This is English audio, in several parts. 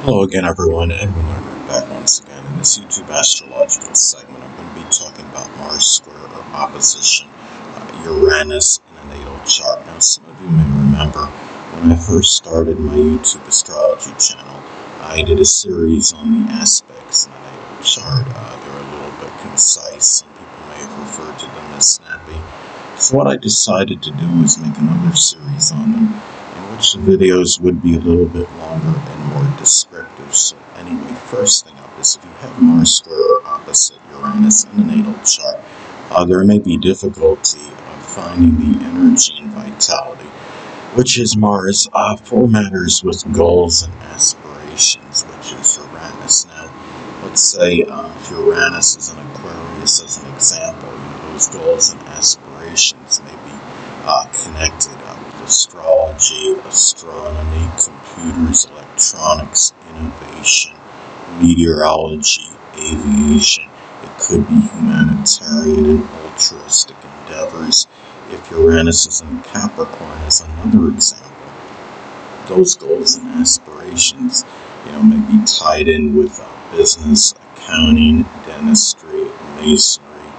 Hello again, everyone, and we're back once again in this YouTube astrological segment. I'm going to be talking about Mars square or opposition Uranus in a natal chart. Now, some of you may remember when I first started my YouTube astrology channel, I did a series on the aspects in a natal chart. They're a little bit concise. Some people may have referred to them as snappy. So what I decided to do was make another series on them, in which the videos would be a little bit longer and more descriptive. So anyway, first thing up is if you have Mars square or opposite Uranus in the natal chart, there may be difficulty of finding the energy and vitality, which is Mars, for matters with goals and aspirations, which is Uranus. Now, let's say if Uranus is an Aquarius as an example, those goals and aspirations may be connected with astrology, astronomy, computers, electronics, innovation, meteorology, aviation. It could be humanitarian and altruistic endeavors. If Uranus is in Capricorn as another example, those goals and aspirations, may be tied in with business, accounting, dentistry, masonry,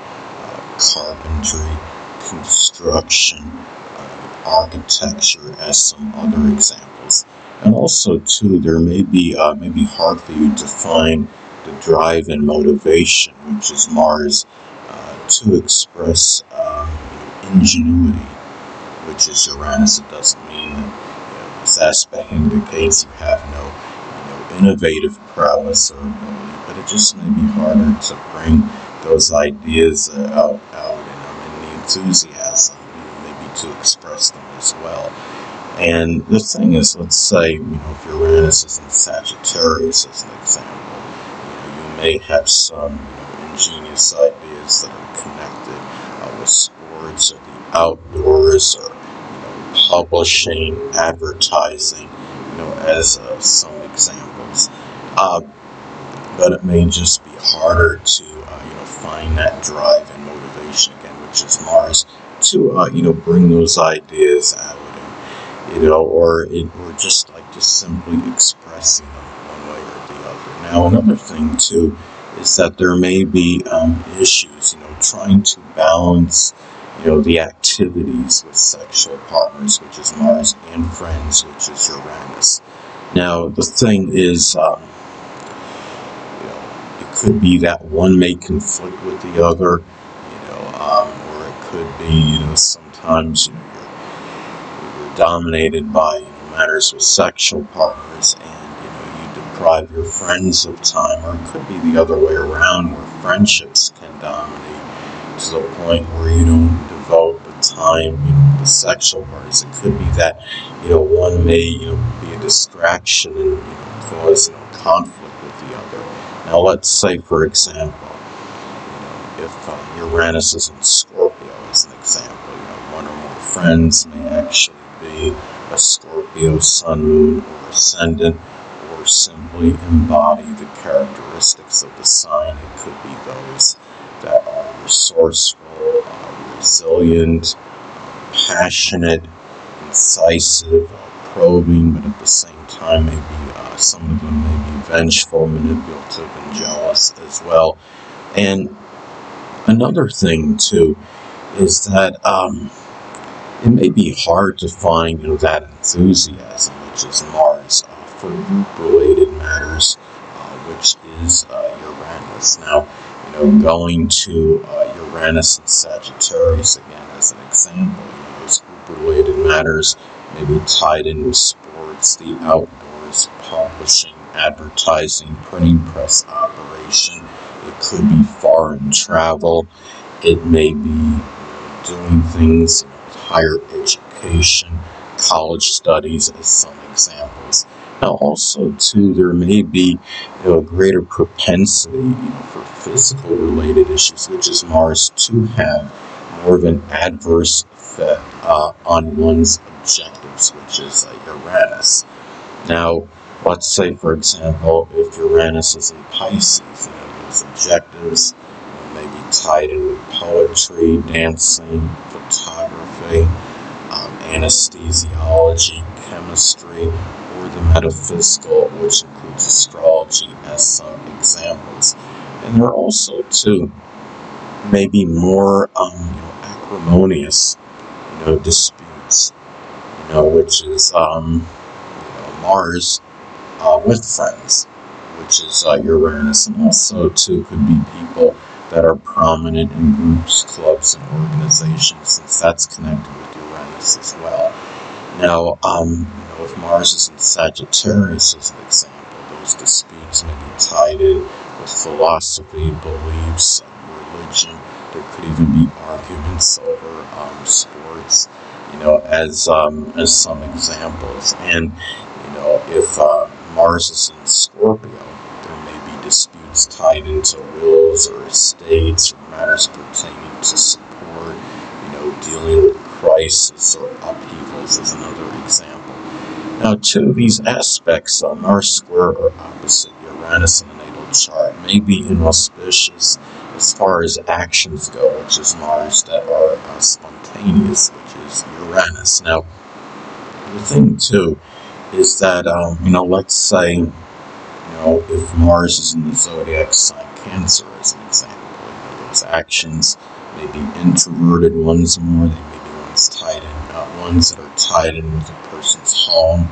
carpentry, construction, architecture, as some other examples. And also, too, there may be hard for you to find the drive and motivation, which is Mars, to express ingenuity, which is Uranus. It doesn't mean that this aspect indicates you have no innovative prowess or ability, but it just may be harder to bring those ideas out in the enthusiasm, maybe to express them as well. And the thing is, let's say, if Uranus is in Sagittarius as an example, you may have some ingenious ideas that are connected with sports or the outdoors or publishing, advertising, as some examples. But it may just be harder to find that drive and motivation again, which is Mars, to bring those ideas out, and or just simply expressing them one way or the other. Now, another thing too is that there may be issues, trying to balance the activities with sexual partners, which is Mars, and friends, which is Uranus. Now, the thing is, it could be that one may conflict with the other, or it could be, sometimes you're dominated by matters with sexual partners, and you deprive your friends of time, or it could be the other way around, where friendships can dominate to the point where you don't devote the time, the sexual parties. It could be that, one may, be a distraction and, cause, conflict with the other. Now, let's say, for example, if Uranus is in Scorpio as an example, one or more friends may actually be a Scorpio sun, moon, or ascendant, or simply embody the characteristics of the sign. It could be those that are resourceful, resilient, passionate, incisive, probing, but at the same time, maybe some of them may be vengeful, manipulative, and jealous as well. And another thing too is that it may be hard to find that enthusiasm, which is Mars, for group-related matters, which is Uranus. Now, going to Uranus and Sagittarius again as an example, those group-related matters may be tied in with sports, the outdoors, publishing, advertising, printing press operation. It could be foreign travel. It may be doing things with higher education, college studies as some examples. Now, also, too, there may be a greater propensity for physical related issues, which is Mars, to have more of an adverse effect on one's objectives, which is Uranus. Now, let's say, for example, if Uranus is in Pisces, those objectives may be tied in with poetry, dancing, photography, anesthesiology, chemistry, or the metaphysical, which includes astrology, as some examples. And there are also, too, maybe more acrimonious, disputes, which is Mars with friends, which is Uranus, and also too could be people that are prominent in groups, clubs, and organizations, since that's connected with Uranus as well. Now, if Mars is in Sagittarius as an example, those disputes may be tied in with philosophy, beliefs, religion. There could even be arguments over sports, as some examples. And if Mars is in Scorpio, there may be disputes tied into wills or estates or matters pertaining to support, dealing with crisis or upheavals is another example. Now, two of these aspects, Mars square or opposite Uranus in the natal chart, may be inauspicious as far as actions go, which is Mars, that are spontaneous, which is Uranus. Now, the thing, too, is that, let's say, if Mars is in the zodiac sign Cancer, as an example, those actions may be introverted ones more, they may be ones that are tied in with a person's home,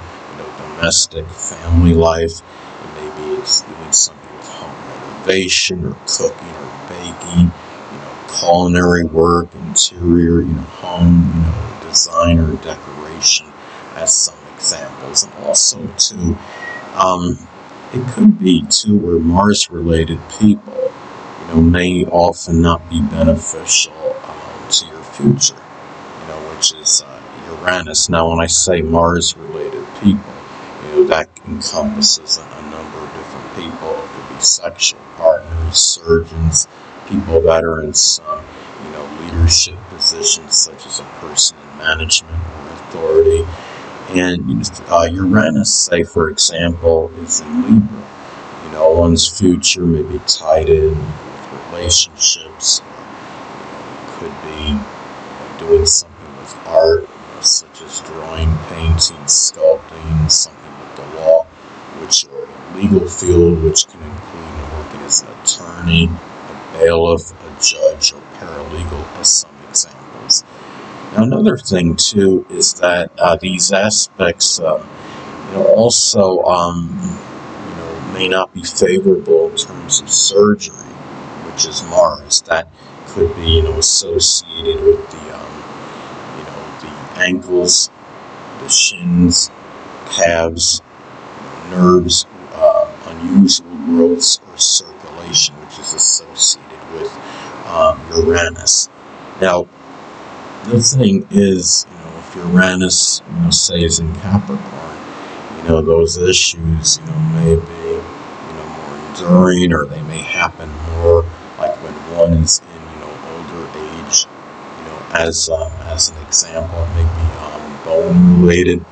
domestic, family life. Maybe it's doing something with home renovation or cooking or baking, culinary work, interior, home, design or decoration, as some examples. And also, too, it could be, too, where Mars-related people, may often not be beneficial to your future, which is Uranus. Now, when I say Mars-related people, that encompasses a number of different people. It could be sexual partners, surgeons, people that are in some, leadership positions, such as a person in management or authority. And Uranus, say, for example, is in Libra. One's future may be tied in with relationships, or could be doing something with art, such as drawing, painting, sculpting, something with the law, which are a legal field, which can include working as an attorney, a bailiff, a judge, or paralegal, as some examples. Now, another thing, too, is that these aspects, also, may not be favorable in terms of surgery, which is Mars. That could be, associated with the ankles, the shins, calves, nerves, unusual growths, or circulation, which is associated with Uranus. Now, the thing is, if Uranus, say, is in Capricorn, those issues, may be, more enduring, or they may happen more like when one is in, older age. As an example, it may be bone related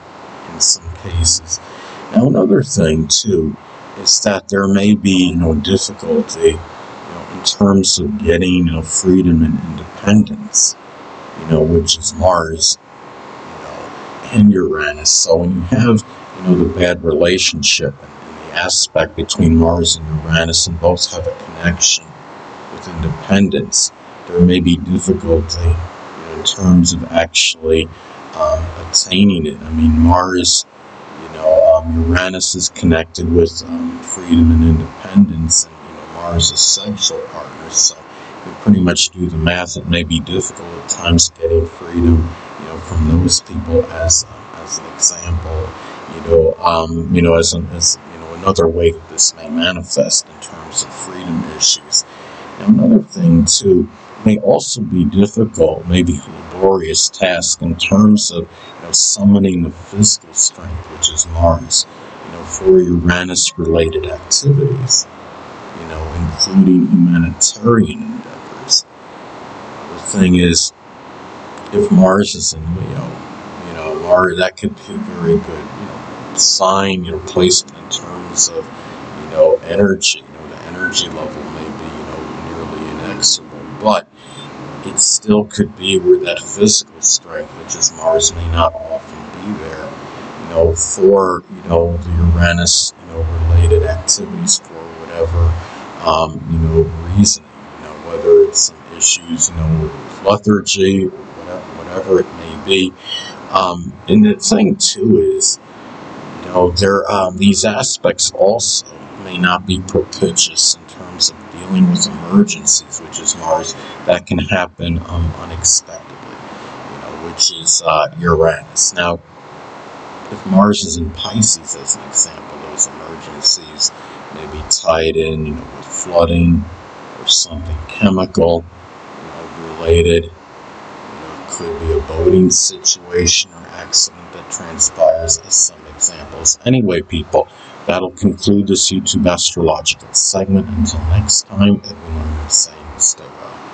in some cases. Now, another thing too is that there may be, difficulty, in terms of getting, freedom and independence, which is Mars, and Uranus. So when you have, the bad relationship and the aspect between Mars and Uranus, and both have a connection with independence, there may be difficulty in terms of actually attaining it. I mean, Mars, Uranus is connected with freedom and independence, and Mars is sexual partners. So you pretty much do the math. It may be difficult at times getting freedom, from those people, as an example. As another way that this may manifest in terms of freedom issues. Now, another thing too may also be difficult, maybe laborious task in terms of summoning the physical strength, which is Mars, for Uranus-related activities, including humanitarian endeavors. The thing is, if Mars is in Leo, Mars, that could be a very good, sign, placement in terms of, energy. The energy level may be, nearly inexorable, but it still could be where that physical strength, which is Mars, may not often be there, for, the Uranus, related activities for whatever, reasoning, whether it's some issues, with lethargy or whatever it may be. And the thing too is, these aspects also may not be propitious in terms of dealing with emergencies, which is Mars, that can happen unexpectedly, which is Uranus. Now, if Mars is in Pisces, as an example, those emergencies may be tied in, with flooding or something chemical, related. It could be a boating situation or accident that transpires, as some examples. Anyway, people, that'll conclude this YouTube astrological segment. Until next time, Edwin, I'm saying stay well.